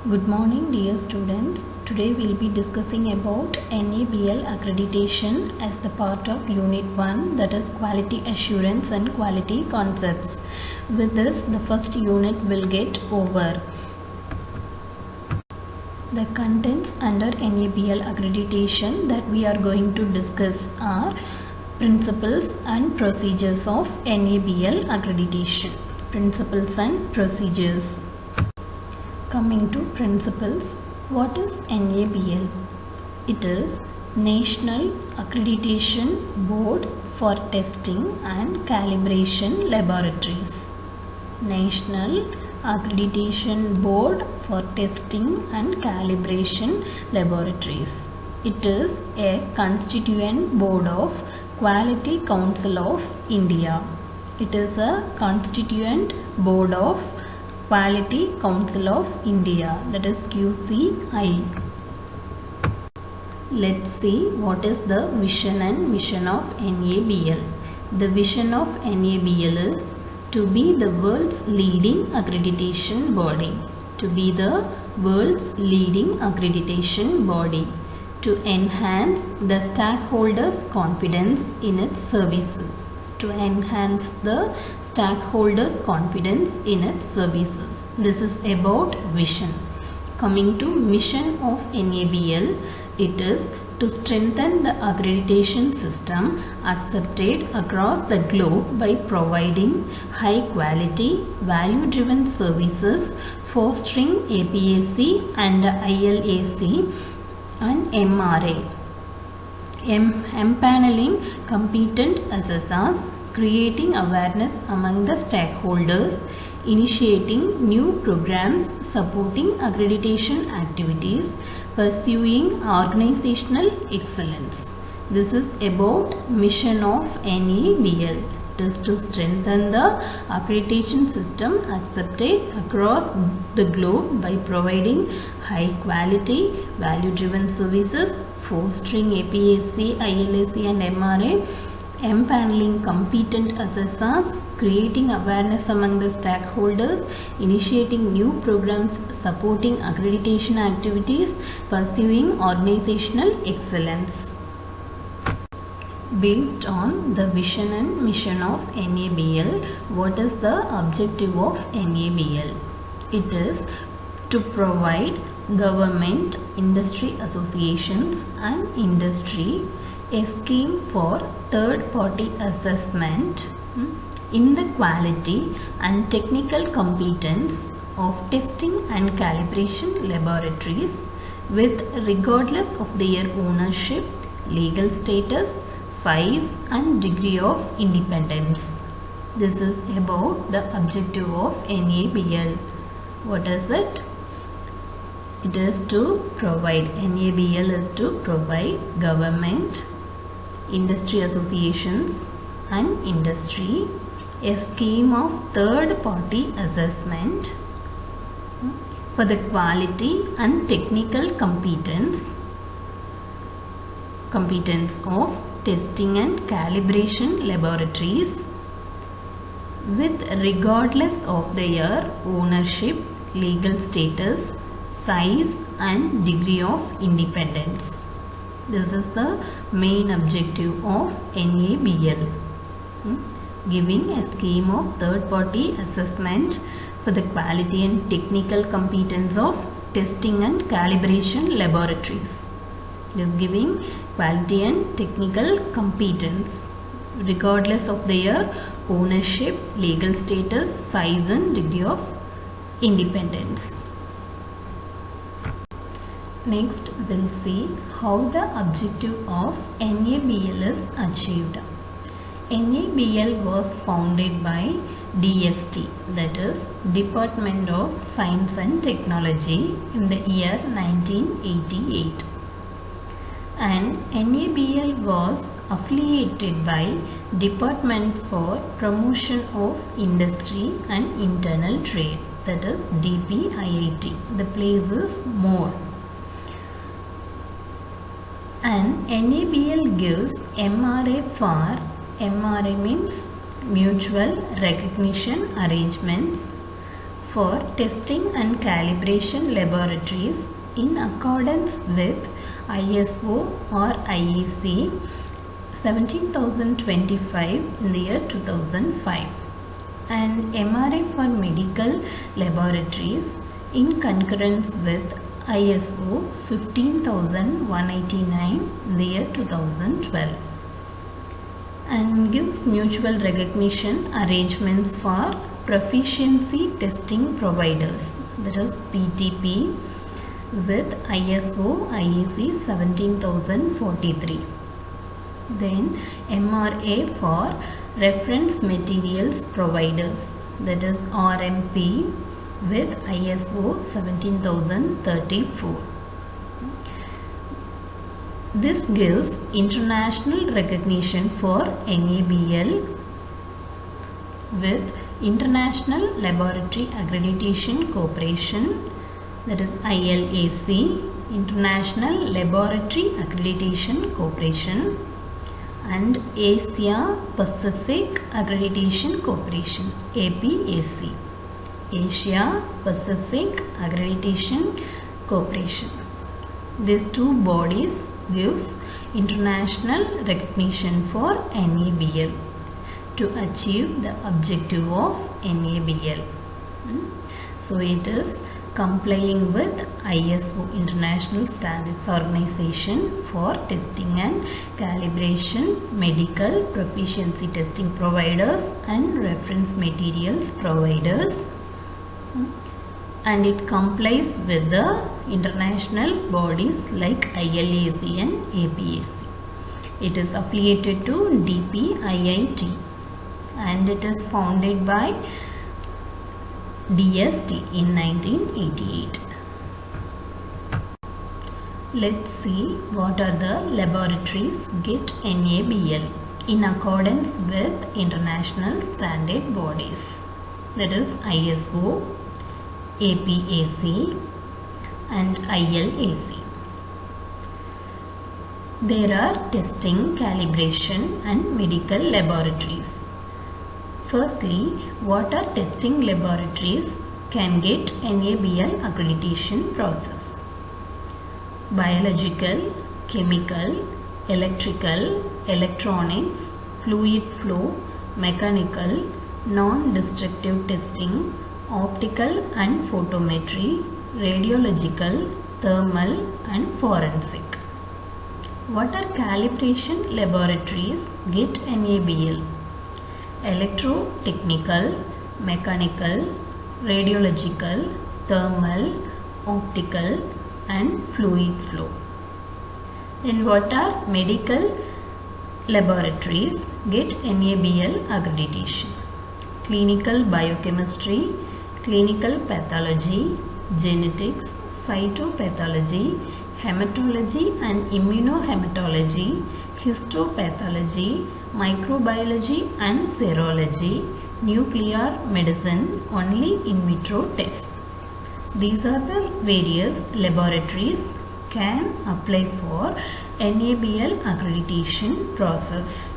Good morning dear students. Today we will be discussing about NABL accreditation as the part of Unit 1, that is Quality Assurance and Quality Concepts. With this, the first unit will get over. The contents under NABL accreditation that we are going to discuss are principles and procedures of NABL accreditation. Principles and procedures. Coming to principles, what is NABL? It is National Accreditation Board for Testing and Calibration Laboratories. National Accreditation Board for Testing and Calibration Laboratories. It is a constituent board of Quality Council of India. It is a constituent board of Quality Council of India, that is QCI. Let's see what is the vision and mission of NABL. The vision of NABL is to be the world's leading accreditation body. To be the world's leading accreditation body. To enhance the stakeholders' confidence in its services. To enhance the stakeholders' confidence in its services. This is about vision. Coming to mission of NABL, it is to strengthen the accreditation system accepted across the globe by providing high quality, value-driven services, fostering APAC and ILAC and MRA. Empaneling competent assessors, creating awareness among the stakeholders, initiating new programs supporting accreditation activities, pursuing organizational excellence. This is about mission of NABL. It is to strengthen the accreditation system accepted across the globe by providing high quality, value-driven services, fostering APAC, ILAC and MRA, empaneling competent assessors, creating awareness among the stakeholders, initiating new programs supporting accreditation activities, pursuing organizational excellence. Based on the vision and mission of NABL, what is the objective of NABL? It is to provide government, industry associations and industry a scheme for third-party assessment in the quality and technical competence of testing and calibration laboratories with regardless of their ownership, legal status, size and degree of independence. This is about the objective of NABL. What is it? It is to provide, NABL is to provide government, industry associations and industry a scheme of third-party assessment for the quality and technical competence of testing and calibration laboratories with regardless of their ownership, legal status, size and degree of independence. This is the main objective of NABL. Giving a scheme of third-party assessment for the quality and technical competence of testing and calibration laboratories. It is giving quality and technical competence regardless of their ownership, legal status, size and degree of independence. Next, we'll see how the objective of NABL is achieved. NABL was founded by DST, that is Department of Science and Technology, in the year 1988. And NABL was affiliated by Department for Promotion of Industry and Internal Trade, that is DPIIT. The place is More. And NABL gives MRA for, MRA means Mutual Recognition Arrangements, for testing and calibration laboratories in accordance with ISO or IEC 17025 in the year 2005 and MRA for medical laboratories in concurrence with ISO 15189 in the year 2012 and gives mutual recognition arrangements for proficiency testing providers, that is PTP, with ISO IEC 17043. Then MRA for reference materials providers, that is RMP, with ISO 17034. This gives international recognition for NABL with International Laboratory Accreditation Corporation, that is ILAC, International Laboratory Accreditation Corporation, and Asia Pacific Accreditation Corporation, APAC, Asia Pacific Accreditation Corporation. These two bodies gives international recognition for NABL to achieve the objective of NABL. So it is complying with ISO, International Standards Organization for testing and calibration medical proficiency testing providers and reference materials providers, and it complies with the international bodies like ILAC and APAC. It is affiliated to DPIIT and it is founded by DST in 1988. Let's see what are the laboratories get NABL in accordance with international standard bodies, that is ISO, APAC and ILAC. There are testing, calibration and medical laboratories. Firstly, what are testing laboratories can get NABL accreditation process? Biological, chemical, electrical, electronics, fluid flow, mechanical, non-destructive testing, optical and photometry, radiological, thermal and forensic. What are calibration laboratories get NABL? Electrotechnical, mechanical, radiological, thermal, optical and fluid flow. Then what are medical laboratories get NABL accreditation? Clinical biochemistry, clinical pathology, genetics, cytopathology, hematology and immunohematology, histopathology, microbiology and serology, nuclear medicine, only in vitro tests. These are the various laboratories can apply for NABL accreditation process.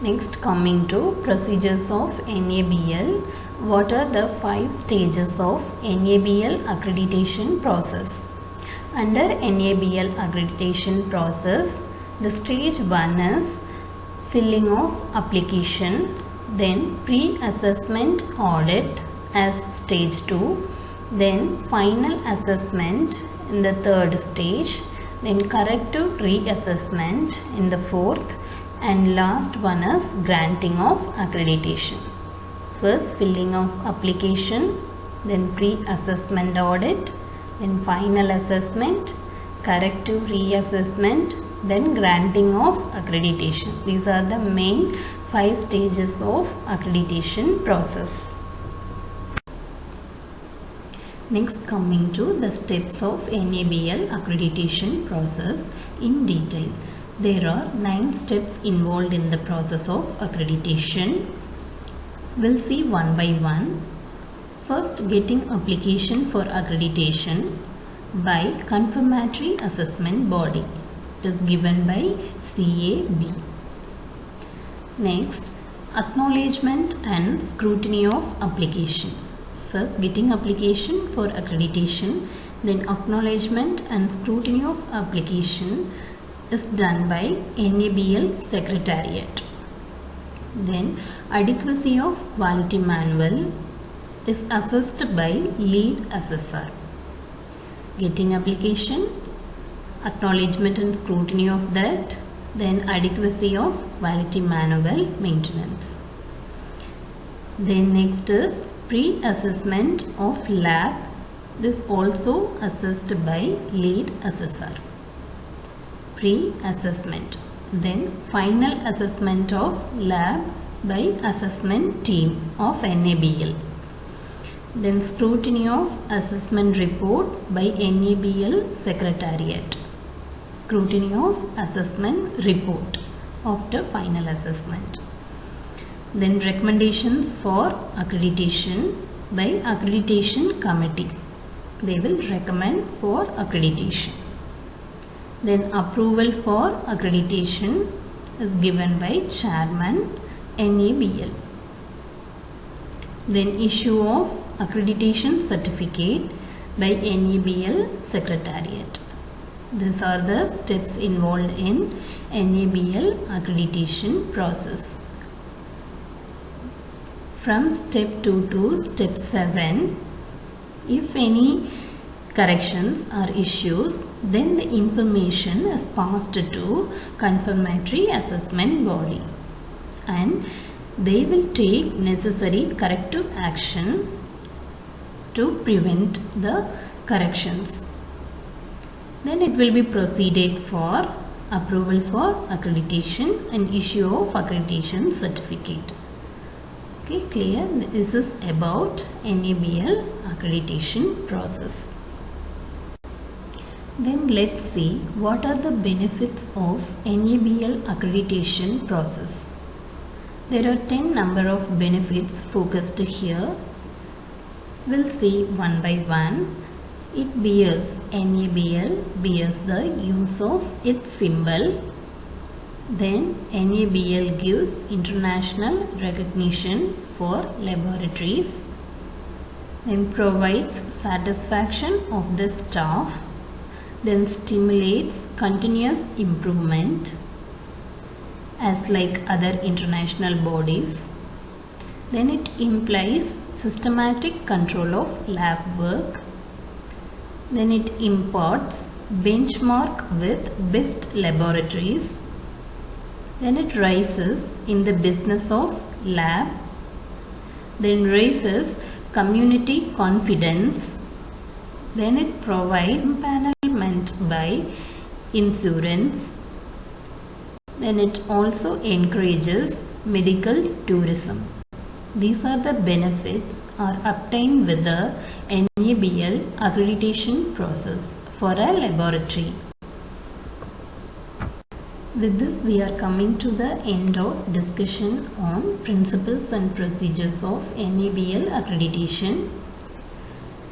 Next, coming to procedures of NABL. What are the 5 stages of NABL accreditation process? Under NABL accreditation process, the stage 1 is filling of application, then pre-assessment audit as stage 2, then final assessment in the 3rd stage, then corrective reassessment in the 4th, and last one is granting of accreditation. First filling of application, then pre-assessment audit, then final assessment, corrective reassessment, then granting of accreditation. These are the main 5 stages of accreditation process. Next, coming to the steps of NABL accreditation process in detail. There are 9 steps involved in the process of accreditation. We'll see one by one. First, getting application for accreditation by confirmatory assessment body. It is given by CAB. Next, Acknowledgement and scrutiny of application. First, getting application for accreditation, then acknowledgement and scrutiny of application is done by NABL Secretariat. Then, adequacy of quality manual is assessed by lead assessor. Getting application, acknowledgement and scrutiny of that, then adequacy of quality manual maintenance. Then next is pre-assessment of lab. This also assessed by lead assessor. Pre-assessment. Then final assessment of lab by assessment team of NABL. Then scrutiny of assessment report by NABL Secretariat. Scrutiny of assessment report after final assessment. Then recommendations for accreditation by accreditation committee. They will recommend for accreditation. Then approval for accreditation is given by chairman NABL. Then issue of accreditation certificate by NABL Secretariat. These are the steps involved in NABL accreditation process. From step 2 to step 7, if any corrections or issues, then the information is passed to confirmatory assessment body and they will take necessary corrective action to prevent the corrections. Then it will be proceeded for approval for accreditation and issue of accreditation certificate. Okay, clear? This is about NABL accreditation process. Then let's see what are the benefits of NABL accreditation process. There are 10 number of benefits focused here. We'll see one by one. It bears, NABL bears the use of its symbol. Then NABL gives international recognition for laboratories. Then provides satisfaction of the staff. Then stimulates continuous improvement as like other international bodies. Then it implies systematic control of lab work. Then it imparts benchmark with best laboratories. Then it rises in the business of lab. Then raises community confidence. Then it provides empanelment by insurance. Then it also encourages medical tourism. These are the benefits are obtained with the NABL accreditation process for a laboratory. With this, we are coming to the end of discussion on principles and procedures of NABL accreditation.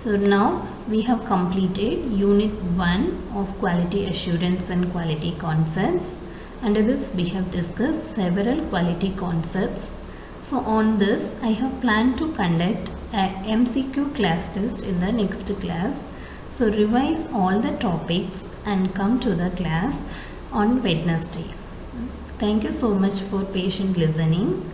So now we have completed Unit 1 of Quality Assurance and Quality Concepts. Under this, we have discussed several quality concepts. So on this, I have planned to conduct a MCQ class test in the next class. So revise all the topics and come to the class on Wednesday. Thank you so much for patient listening.